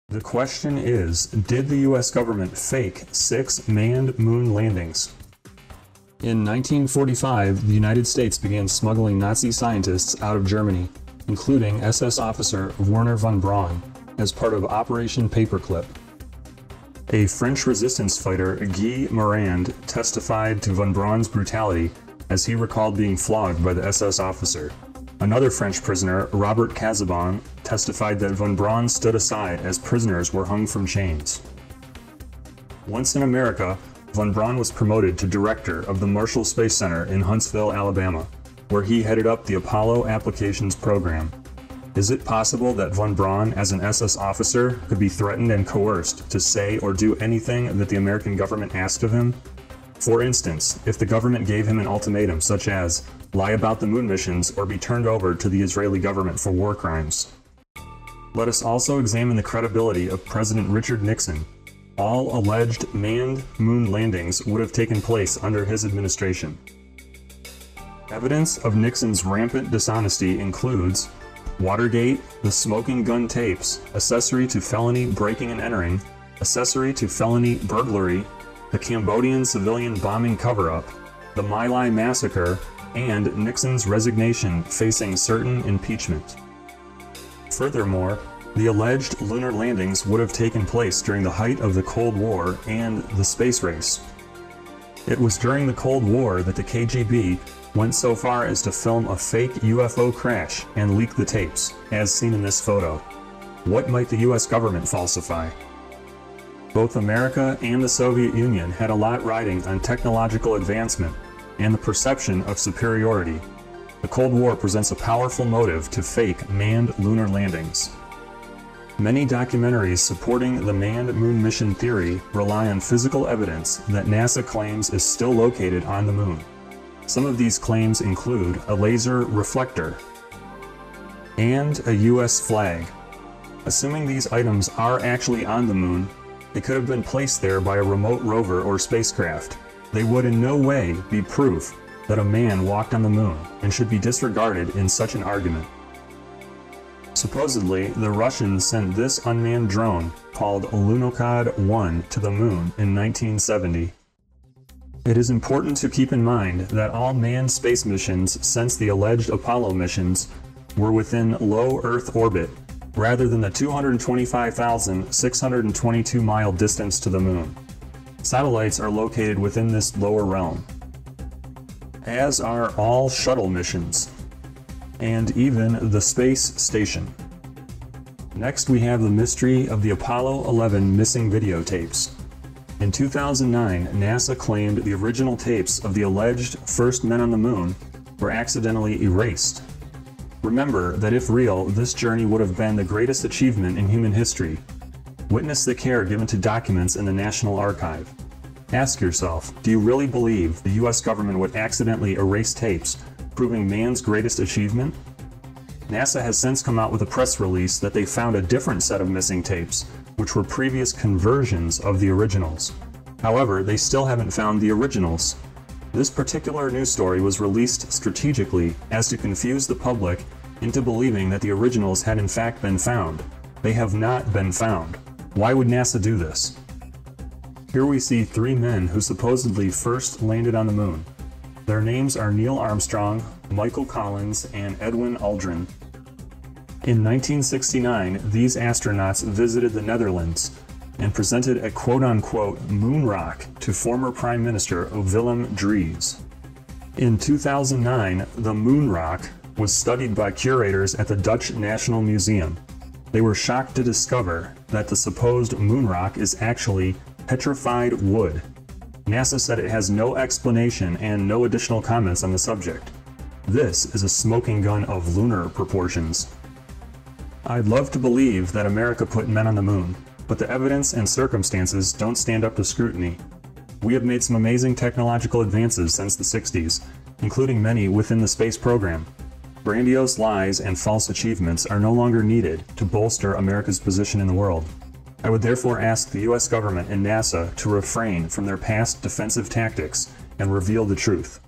The question is, did the US government fake 6 manned moon landings? In 1945, the United States began smuggling Nazi scientists out of Germany, including SS officer Werner von Braun, as part of Operation Paperclip. A French resistance fighter, Guy Morand, testified to von Braun's brutality as he recalled being flogged by the SS officer. Another French prisoner, Robert Cazabon, testified that von Braun stood aside as prisoners were hung from chains. Once in America, von Braun was promoted to director of the Marshall Space Center in Huntsville, Alabama, where he headed up the Apollo Applications Program. Is it possible that von Braun, as an SS officer, could be threatened and coerced to say or do anything that the American government asked of him? For instance, if the government gave him an ultimatum such as, lie about the moon missions or be turned over to the Israeli government for war crimes. Let us also examine the credibility of President Richard Nixon. All alleged manned moon landings would have taken place under his administration. Evidence of Nixon's rampant dishonesty includes Watergate, the smoking gun tapes, accessory to felony breaking and entering, accessory to felony burglary, the Cambodian civilian bombing cover-up, the My Lai massacre, and Nixon's resignation facing certain impeachment. Furthermore, the alleged lunar landings would have taken place during the height of the Cold War and the space race. It was during the Cold War that the KGB went so far as to film a fake UFO crash and leak the tapes, as seen in this photo. What might the US government falsify? Both America and the Soviet Union had a lot riding on technological advancement and the perception of superiority. The Cold War presents a powerful motive to fake manned lunar landings. Many documentaries supporting the manned moon mission theory rely on physical evidence that NASA claims is still located on the moon. Some of these claims include a laser reflector and a US flag. Assuming these items are actually on the moon, they could have been placed there by a remote rover or spacecraft. They would in no way be proof that a man walked on the moon and should be disregarded in such an argument. Supposedly, the Russians sent this unmanned drone called Lunokhod-1 to the moon in 1970. It is important to keep in mind that all manned space missions since the alleged Apollo missions were within low Earth orbit, rather than the 225,622-mile distance to the moon. Satellites are located within this lower realm, as are all shuttle missions, and even the space station. Next, we have the mystery of the Apollo 11 missing videotapes. In 2009, NASA claimed the original tapes of the alleged first men on the moon were accidentally erased. Remember that if real, this journey would have been the greatest achievement in human history. Witness the care given to documents in the National Archive. Ask yourself, do you really believe the US government would accidentally erase tapes, proving man's greatest achievement? NASA has since come out with a press release that they found a different set of missing tapes, which were previous conversions of the originals. However, they still haven't found the originals. This particular news story was released strategically as to confuse the public into believing that the originals had in fact been found. They have not been found. Why would NASA do this? Here we see 3 men who supposedly first landed on the moon. Their names are Neil Armstrong, Michael Collins, and Edwin Aldrin. In 1969, these astronauts visited the Netherlands and presented a quote-unquote moon rock to former Prime Minister Willem Drees. In 2009, the moon rock was studied by curators at the Dutch National Museum. They were shocked to discover that the supposed moon rock is actually petrified wood. NASA said it has no explanation and no additional comments on the subject. This is a smoking gun of lunar proportions. I'd love to believe that America put men on the moon, but the evidence and circumstances don't stand up to scrutiny. We have made some amazing technological advances since the 60s, including many within the space program. Grandiose lies and false achievements are no longer needed to bolster America's position in the world. I would therefore ask the US government and NASA to refrain from their past defensive tactics and reveal the truth.